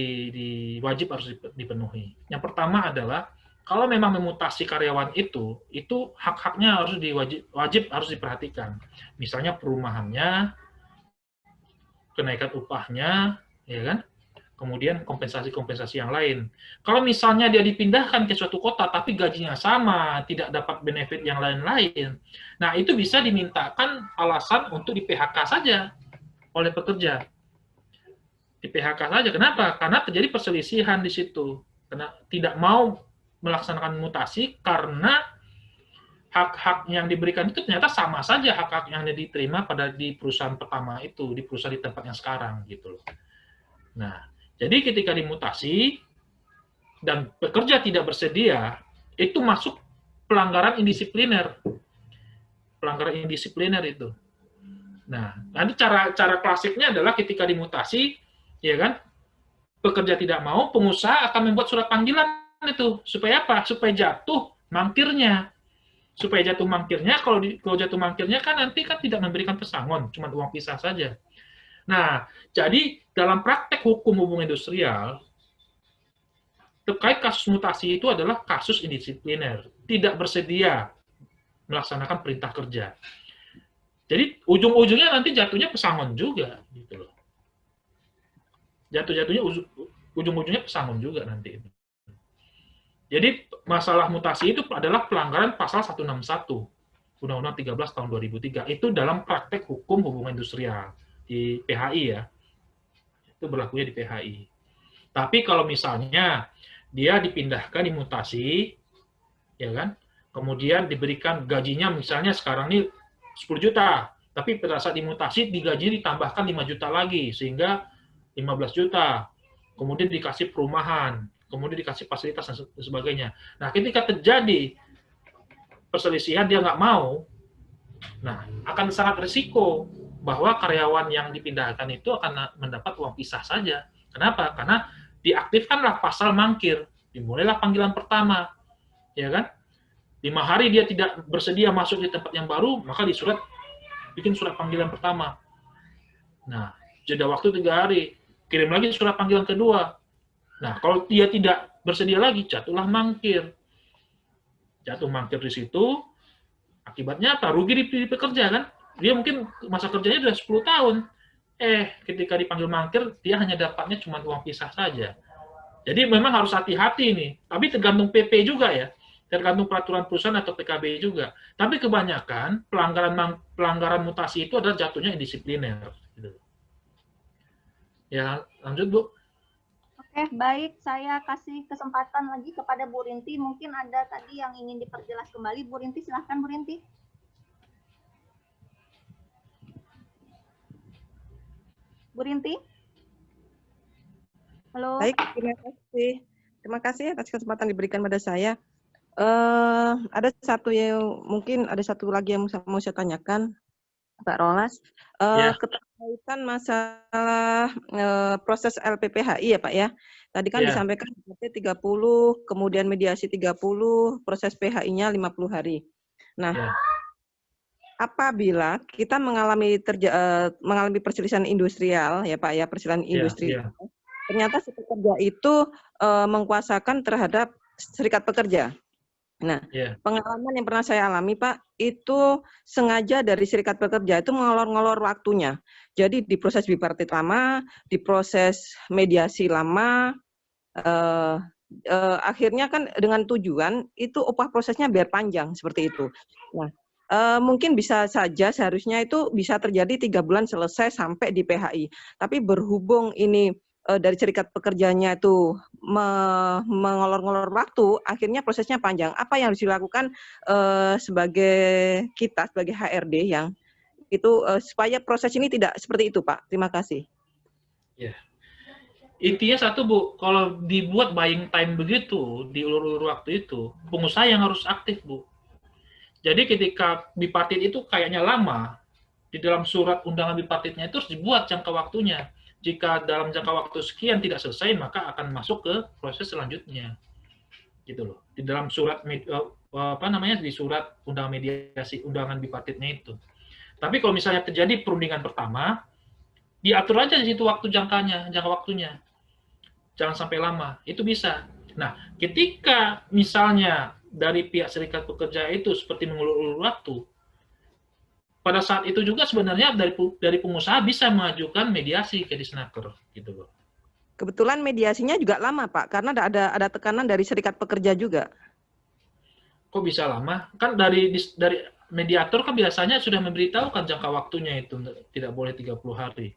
wajib harus dipenuhi. Yang pertama adalah kalau memang memutasi karyawan itu hak-haknya harus wajib harus diperhatikan. Misalnya perumahannya, kenaikan upahnya, ya kan? Kemudian kompensasi-kompensasi yang lain. Kalau misalnya dia dipindahkan ke suatu kota tapi gajinya sama, tidak dapat benefit yang lain-lain, nah itu bisa dimintakan alasan untuk di PHK saja oleh pekerja. Di PHK saja. Kenapa? Karena terjadi perselisihan di situ. Karena tidak mau melaksanakan mutasi karena hak-hak yang diberikan itu ternyata sama saja hak-hak yang diterima di perusahaan pertama itu, di perusahaan di tempat yang sekarang gitu loh. Nah, jadi ketika dimutasi dan pekerja tidak bersedia, itu masuk pelanggaran indisipliner. Pelanggaran indisipliner itu. Nah, nanti cara klasiknya adalah ketika dimutasi, ya kan, pekerja tidak mau, pengusaha akan membuat surat panggilan itu. Supaya apa? Supaya jatuh mangkirnya. Supaya jatuh mangkirnya, kalau jatuh mangkirnya kan nanti kan tidak memberikan pesangon, cuma uang pisah saja. Nah, jadi dalam praktek hukum hubungan industrial, terkait kasus mutasi itu adalah kasus indisipliner, tidak bersedia melaksanakan perintah kerja. Jadi ujung-ujungnya nanti jatuhnya pesangon juga, gitu loh. Jatuhnya ujung-ujungnya pesangon juga nanti. Jadi masalah mutasi itu adalah pelanggaran pasal 161 Undang-Undang 13 tahun 2003. Itu dalam praktek hukum hubungan industrial di PHI ya. Itu berlakunya di PHI. Tapi kalau misalnya dia dipindahkan, dimutasi, ya kan? Kemudian diberikan gajinya misalnya sekarang ini 10 juta, tapi pada saat dimutasi digaji ditambahkan 5 juta lagi sehingga 15 juta. Kemudian dikasih perumahan, kemudian dikasih fasilitas dan sebagainya. Nah, ketika terjadi perselisihan dia nggak mau, nah akan sangat risiko bahwa karyawan yang dipindahkan itu akan mendapat uang pisah saja. Kenapa? Karena diaktifkanlah pasal mangkir, dimulailah panggilan pertama, ya kan? 5 hari dia tidak bersedia masuk di tempat yang baru, maka bikin surat panggilan pertama. Nah, jeda waktu 3 hari, kirim lagi surat panggilan kedua. Nah, kalau dia tidak bersedia lagi, jatuhlah mangkir. Jatuh mangkir di situ, akibatnya apa? Rugi di pekerja kan? Dia mungkin masa kerjanya sudah 10 tahun. Ketika dipanggil mangkir, dia hanya dapatnya cuma uang pisah saja. Jadi memang harus hati-hati nih. Tapi tergantung PP juga ya. Tergantung peraturan perusahaan atau PKB juga. Tapi kebanyakan pelanggaran mutasi itu adalah jatuhnya indisipliner. Ya, lanjut Bu. Oke, baik. Saya kasih kesempatan lagi kepada Bu Rinti. Mungkin ada tadi yang ingin diperjelas kembali. Bu Rinti, silahkan Bu Rinti. Bu Rinti? Halo? Baik, terima kasih. Terima kasih atas kesempatan diberikan pada saya. Ada satu yang mungkin ada satu lagi yang mau saya tanyakan, Pak Rolas. Ya. Keterkaitan masalah proses LPPHI ya Pak ya. Tadi kan Ya. disampaikan 30, kemudian mediasi 30, proses PHI-nya 50 hari. Nah, Ya. apabila kita mengalami perselisihan industrial ya Pak ya, perselisihan industri, ternyata si pekerja itu mengkuasakan terhadap serikat pekerja. Nah, pengalaman yang pernah saya alami Pak, itu sengaja dari serikat pekerja itu mengolor-ngolor waktunya. Jadi di proses bipartit lama, di proses mediasi lama, akhirnya kan dengan tujuan itu upah prosesnya biar panjang seperti itu. Nah, mungkin bisa saja seharusnya itu bisa terjadi 3 bulan selesai sampai di PHI. Tapi berhubung ini dari serikat pekerjanya itu mengolor-ngolor waktu, akhirnya prosesnya panjang. Apa yang harus dilakukan sebagai kita, sebagai HRD yang itu supaya proses ini tidak seperti itu, Pak? Terima kasih. Ya. Intinya satu, Bu, kalau dibuat buying time begitu, diulur-ulur waktu itu, pengusaha yang harus aktif, Bu. Jadi ketika bipartit itu kayaknya lama, di dalam surat undangan bipartitnya itu harus dibuat jangka waktunya. Jika dalam jangka waktu sekian tidak selesai, maka akan masuk ke proses selanjutnya. Gitu loh. Di dalam surat di surat undangan mediasi undangan bipartitnya itu. Tapi kalau misalnya terjadi perundingan pertama, diatur aja di situ waktu jangka waktunya. Jangan sampai lama. Itu bisa. Nah, ketika misalnya dari pihak serikat pekerja itu seperti mengulur-ulur waktu, pada saat itu juga sebenarnya dari pengusaha bisa mengajukan mediasi ke Disnaker gitu loh. Kebetulan mediasinya juga lama Pak, karena ada tekanan dari serikat pekerja juga. Kok bisa lama? Kan dari mediator kan biasanya sudah memberitahukan jangka waktunya itu tidak boleh 30 hari.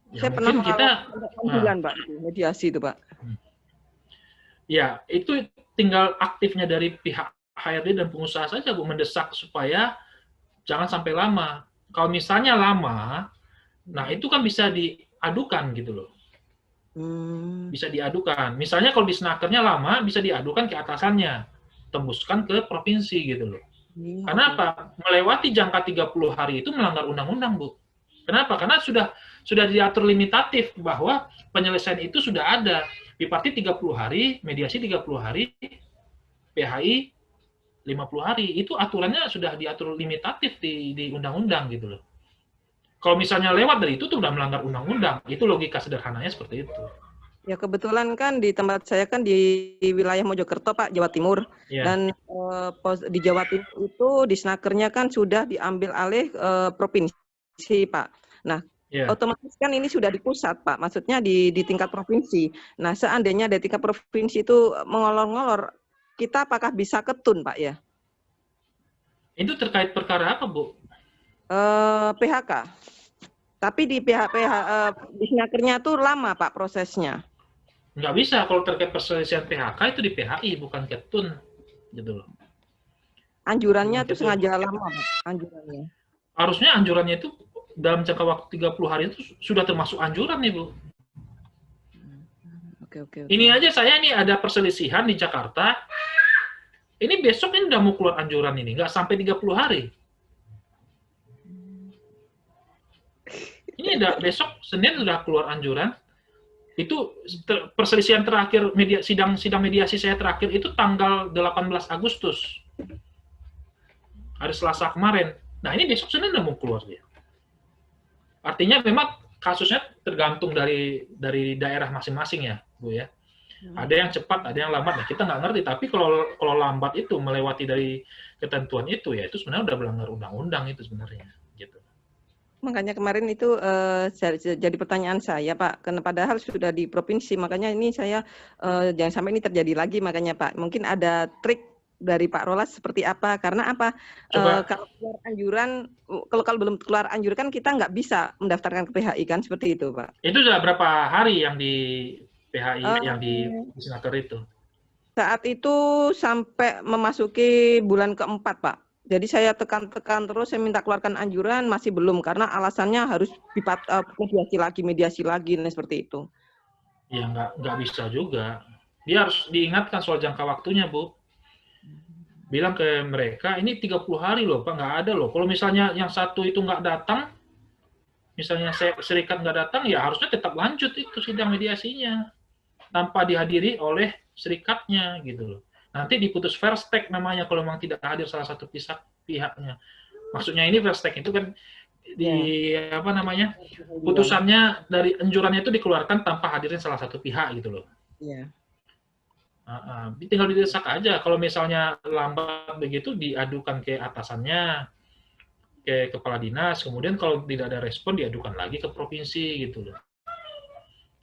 Ya, saya pernah kita bulan Pak mediasi itu Pak. Ya, itu tinggal aktifnya dari pihak HRD dan pengusaha saja Bu, mendesak supaya jangan sampai lama. Kalau misalnya lama, nah itu kan bisa diadukan gitu loh. Bisa diadukan. Misalnya kalau di Snakernya lama, bisa diadukan ke atasannya. Tembuskan ke provinsi gitu loh. Karena apa? Melewati jangka 30 hari itu melanggar undang-undang, Bu. Kenapa? Karena sudah diatur limitatif bahwa penyelesaian itu sudah ada. Bipartit 30 hari, mediasi 30 hari, PHI 50 hari. Itu aturannya sudah diatur limitatif di undang-undang gitu loh. Kalau misalnya lewat dari itu tuh udah melanggar undang-undang. Itu logika sederhananya seperti itu. Ya kebetulan kan di tempat saya kan di wilayah Mojokerto Pak, Jawa Timur. Ya. Dan di Jawa Timur itu di Snakernya kan sudah diambil alih provinsi Pak. Nah, otomatis kan ini sudah di pusat Pak, maksudnya di tingkat provinsi. Nah, seandainya di tingkat provinsi itu mengolor-ngolor, kita apakah bisa ketun Pak ya? Itu terkait perkara apa Bu? PHK. Tapi di di Snakernya tuh lama Pak prosesnya. Nggak bisa, kalau terkait perselisihan PHK itu di PHI, bukan ketun. Gitu loh. Anjurannya itu sengaja lama Pak, anjurannya. Harusnya anjurannya itu dalam jangka waktu 30 hari itu sudah termasuk anjuran nih Bu. Oke. Ini aja saya nih ada perselisihan di Jakarta. Ini besok ini udah mau keluar anjuran ini, nggak sampai 30 hari. Ini udah besok Senin sudah keluar anjuran. Itu perselisihan terakhir sidang mediasi saya terakhir itu tanggal 18 Agustus. Hari Selasa kemarin. Nah, ini besok Senin udah mau keluar dia. Artinya memang kasusnya tergantung dari daerah masing-masing ya, Bu ya. Ada yang cepat, ada yang lambat. Nah, kita nggak ngerti. Tapi kalau lambat itu melewati dari ketentuan itu ya itu sebenarnya udah melanggar undang-undang itu sebenarnya. Gitu. Makanya kemarin itu jadi pertanyaan saya Pak. Karena padahal sudah di provinsi. Makanya ini saya jangan sampai ini terjadi lagi. Makanya Pak, mungkin ada trik dari Pak Rolas seperti apa? Karena apa? Kalau keluar anjuran, kalau belum keluar anjuran kan kita nggak bisa mendaftarkan ke PHI kan seperti itu Pak. Itu sudah berapa hari yang di PHI yang di Snaker itu? Saat itu sampai memasuki bulan keempat Pak. Jadi saya tekan-tekan terus, saya minta keluarkan anjuran, masih belum, karena alasannya harus mediasi lagi, nah seperti itu. Ya nggak bisa juga. Dia harus diingatkan soal jangka waktunya, Bu. Bilang ke mereka, ini 30 hari loh, Pak, nggak ada loh. Kalau misalnya yang satu itu nggak datang, misalnya serikat nggak datang, ya harusnya tetap lanjut itu sidang mediasinya. Tanpa dihadiri oleh serikatnya, gitu loh. Nanti diputus first take namanya kalau memang tidak hadir salah satu pihaknya. Maksudnya ini first take itu kan apa namanya, putusannya dari anjurannya itu dikeluarkan tanpa hadirnya salah satu pihak gitu loh. Iya. Tinggal didesak aja. Kalau misalnya lambat begitu, diadukan ke atasannya, ke kepala dinas. Kemudian kalau tidak ada respon, diadukan lagi ke provinsi gitu loh.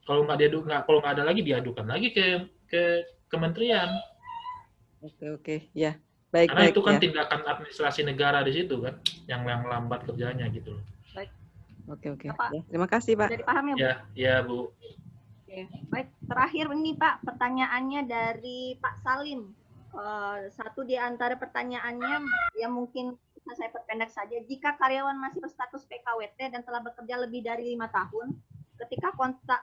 Kalau kalau nggak ada lagi, diadukan lagi ke kementerian. Oke, ya. Baik, karena itu kan ya. tindakan administrasi negara di situ kan, yang lambat kerjanya gitu loh. Baik. Oke. Ya, terima kasih, Pak. Jadi paham ya, Bu? Ya, Bu. Oke. Baik, terakhir ini Pak, pertanyaannya dari Pak Salim. Satu di antara pertanyaannya yang mungkin bisa saya perpendek saja. Jika karyawan masih berstatus PKWT dan telah bekerja lebih dari 5 tahun, ketika kontrak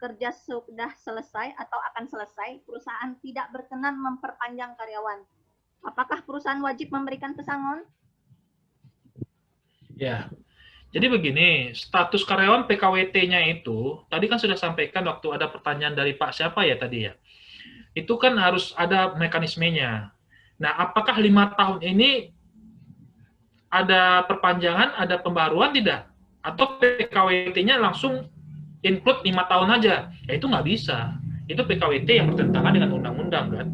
kerja sudah selesai atau akan selesai, perusahaan tidak berkenan memperpanjang karyawan. Apakah perusahaan wajib memberikan pesangon? Ya, jadi begini, status karyawan PKWT-nya itu, tadi kan sudah sampaikan waktu ada pertanyaan dari Pak siapa ya tadi ya, itu kan harus ada mekanismenya. Nah, apakah 5 tahun ini ada perpanjangan, ada pembaruan tidak? Atau PKWT-nya langsung include 5 tahun aja? Ya itu nggak bisa. Itu PKWT yang bertentangan dengan undang-undang kan.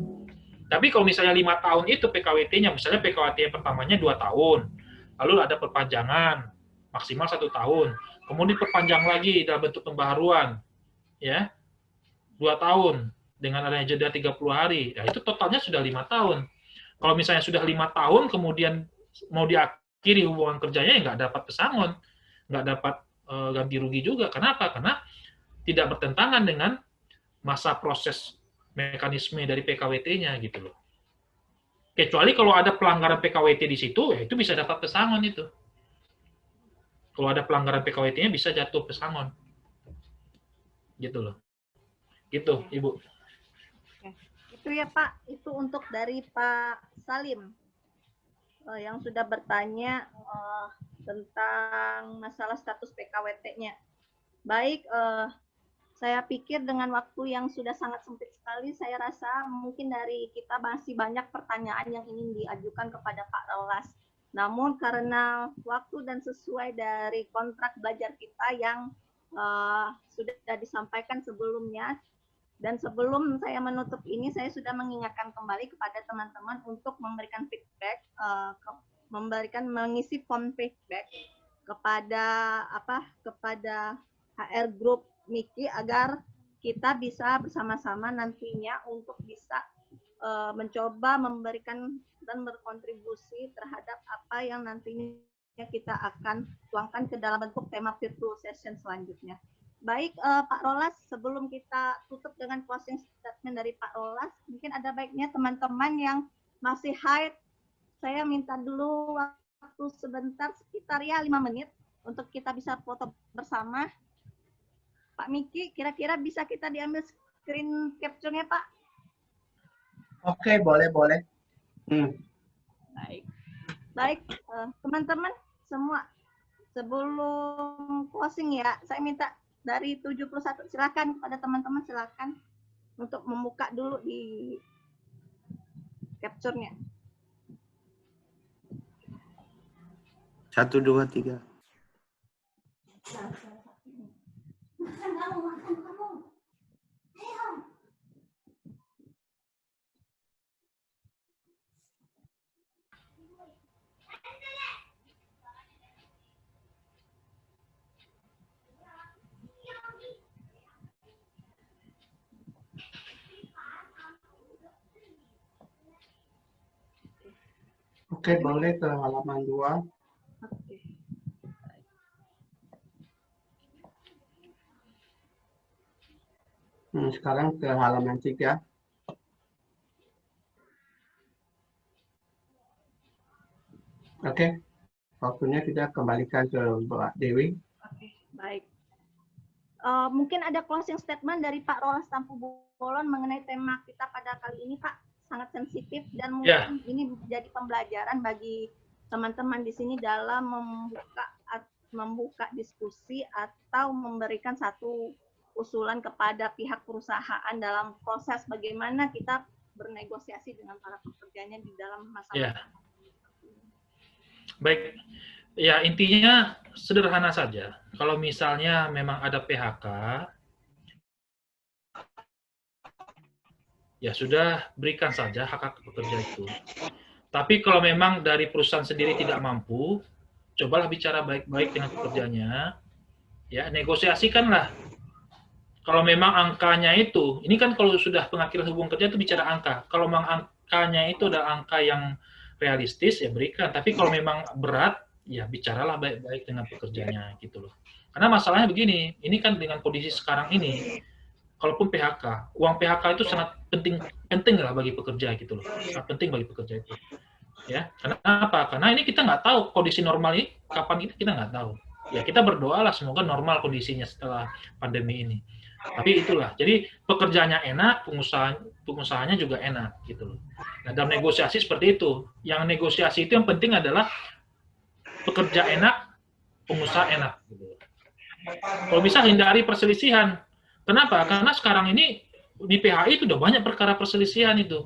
Tapi kalau misalnya 5 tahun itu PKWT-nya, misalnya PKWT pertamanya 2 tahun, lalu ada perpanjangan, maksimal 1 tahun, kemudian diperpanjang lagi dalam bentuk pembaharuan, ya, 2 tahun, dengan adanya jeda 30 hari, ya itu totalnya sudah 5 tahun. Kalau misalnya sudah 5 tahun, kemudian mau diakhiri hubungan kerjanya, ya nggak dapat pesangon, nggak dapat ganti rugi juga. Kenapa? Karena tidak bertentangan dengan masa proses mekanisme dari PKWT-nya gitu loh. Kecuali kalau ada pelanggaran PKWT di situ, ya itu bisa dapat pesangon itu. Kalau ada pelanggaran PKWT-nya bisa jatuh pesangon. Gitu loh. Gitu, Ibu. Itu ya Pak, itu untuk dari Pak Salim yang sudah bertanya tentang masalah status PKWT-nya. Baik, saya pikir dengan waktu yang sudah sangat sempit sekali, saya rasa mungkin dari kita masih banyak pertanyaan yang ingin diajukan kepada Pak Rolas. Namun karena waktu dan sesuai dari kontrak belajar kita yang sudah disampaikan sebelumnya, dan sebelum saya menutup ini, saya sudah mengingatkan kembali kepada teman-teman untuk memberikan feedback, mengisi form feedback kepada HR Group Miki agar kita bisa bersama-sama nantinya untuk bisa mencoba memberikan dan berkontribusi terhadap apa yang nantinya kita akan tuangkan ke dalam bentuk tema virtual session selanjutnya. Baik, Pak Rolas, sebelum kita tutup dengan closing statement dari Pak Rolas, mungkin ada baiknya teman-teman yang masih haid, saya minta dulu waktu sebentar, sekitar ya 5 menit, untuk kita bisa foto bersama. Pak Miki, kira-kira bisa kita diambil screen capture-nya, Pak? Oke, boleh. Baik, teman-teman semua, sebelum closing ya, saya minta dari 71, silakan kepada teman-teman, silakan untuk membuka dulu di capture-nya. 1, 2, 3. Oke, boleh ke halaman 2. Oke. Sekarang ke halaman 3. Oke, waktunya kita kembalikan ke Mbak Dewi. Oke, baik. Mungkin ada closing statement dari Pak Rolas Tampu Bolon mengenai tema kita pada kali ini, Pak. Sangat sensitif dan mungkin ini menjadi pembelajaran bagi teman-teman di sini dalam membuka diskusi atau memberikan satu usulan kepada pihak perusahaan dalam proses bagaimana kita bernegosiasi dengan para pekerjanya di dalam masalah. Baik. Ya, intinya sederhana saja. Kalau misalnya memang ada PHK, ya sudah berikan saja hak-hak pekerja itu. Tapi kalau memang dari perusahaan sendiri tidak mampu, cobalah bicara baik-baik dengan pekerjanya, ya negosiasikanlah. Kalau memang angkanya itu, ini kan kalau sudah pengakhiran hubungan kerja itu bicara angka. Kalau memang angkanya itu adalah angka yang realistis, ya berikan. Tapi kalau memang berat, ya bicaralah baik-baik dengan pekerjanya gitu loh. Karena masalahnya begini, ini kan dengan kondisi sekarang ini, kalaupun PHK, uang PHK itu sangat penting lah bagi pekerja gitu loh, sangat penting bagi pekerja itu. Ya, kenapa? Karena ini kita nggak tahu kondisi normal ini kapan kita nggak tahu. Ya kita berdoalah semoga normal kondisinya setelah pandemi ini. Tapi itulah, jadi pekerjaannya enak, pengusahanya juga enak gitu loh. Nah dalam negosiasi seperti itu, yang negosiasi itu yang penting adalah pekerja enak, pengusaha enak. Gitu. Kalau bisa hindari perselisihan. Kenapa? Karena sekarang ini di PHI itu udah banyak perkara perselisihan itu.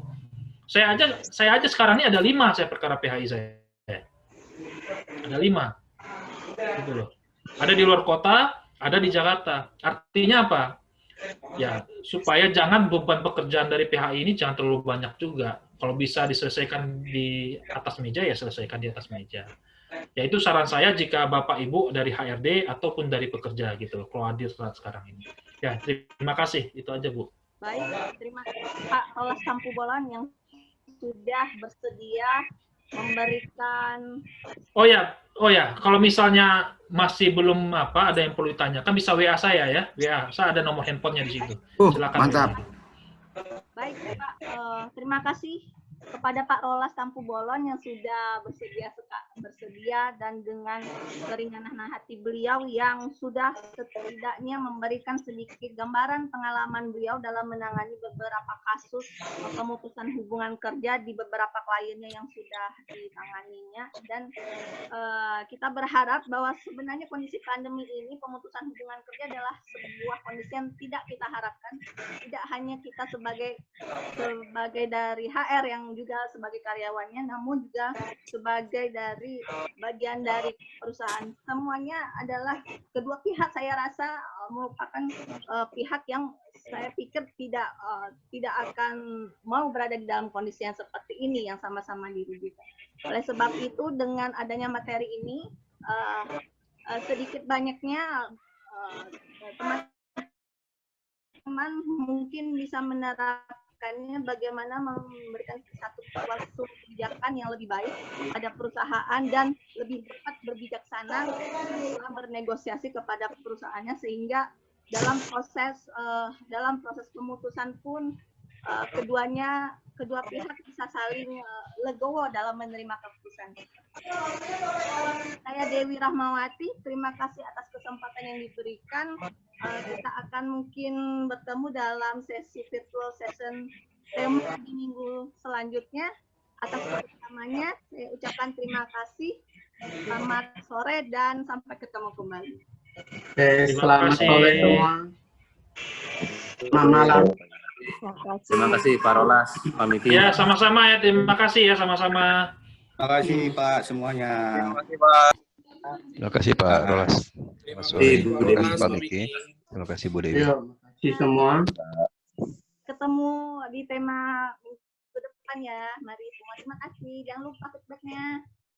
Saya aja sekarang ini ada 5 saya perkara PHI saya. Ada 5. Gitu loh. Ada di luar kota, ada di Jakarta. Artinya apa? Ya, supaya jangan beban pekerjaan dari PHI ini jangan terlalu banyak juga. Kalau bisa diselesaikan di atas meja, ya selesaikan di atas meja. Ya itu saran saya jika Bapak Ibu dari HRD ataupun dari pekerja gitu, kalau hadir saat sekarang ini. Ya, terima kasih. Itu aja, Bu. Baik, terima kasih Pak Rolas Tampu Bolon yang sudah bersedia memberikan. Oh ya, kalau misalnya masih belum ada yang perlu ditanyakan bisa WA saya ya. WA, saya ada nomor handphonenya di situ. Silakan. Mantap. Baik, Pak. Terima kasih kepada Pak Rolas Tampu Bolon yang sudah bersedia dan dengan keringanan hati beliau yang sudah setidaknya memberikan sedikit gambaran pengalaman beliau dalam menangani beberapa kasus pemutusan hubungan kerja di beberapa kliennya yang sudah ditanganinya. Dan kita berharap bahwa sebenarnya kondisi pandemi ini pemutusan hubungan kerja adalah sebuah kondisi yang tidak kita harapkan. Tidak hanya kita sebagai dari HR yang juga sebagai karyawannya, namun juga sebagai dari bagian dari perusahaan. Semuanya adalah kedua pihak saya rasa merupakan pihak yang saya pikir tidak akan mau berada di dalam kondisi yang seperti ini yang sama-sama dirugikan. Oleh sebab itu dengan adanya materi ini sedikit banyaknya teman-teman mungkin bisa menerapkan bagaimana memberikan satu kebijakan yang lebih baik pada perusahaan dan lebih cepat berbijaksana dalam bernegosiasi kepada perusahaannya sehingga dalam proses pemutusan pun kedua pihak bisa saling legowo dalam menerima keputusan. Saya Dewi Rahmawati, terima kasih atas kesempatan yang diberikan. Kita akan mungkin bertemu dalam sesi virtual session tema di minggu selanjutnya. Atas kerjasamanya, saya ucapkan terima kasih. Selamat sore dan sampai ketemu kembali. Selamat sore semua. Selamat malam. Terima kasih Pak Rolas, pamit. Ya, sama-sama ya. Terima kasih ya, sama-sama. Terima kasih Pak semuanya. Terima kasih Pak. Terima kasih Pak Rolas. Terima kasih Pak Miki. Terima kasih Bu Dewi. Terima kasih semua. Ketemu di tema minggu depan ya. Mari semua terima kasih. Jangan lupa feedback-nya.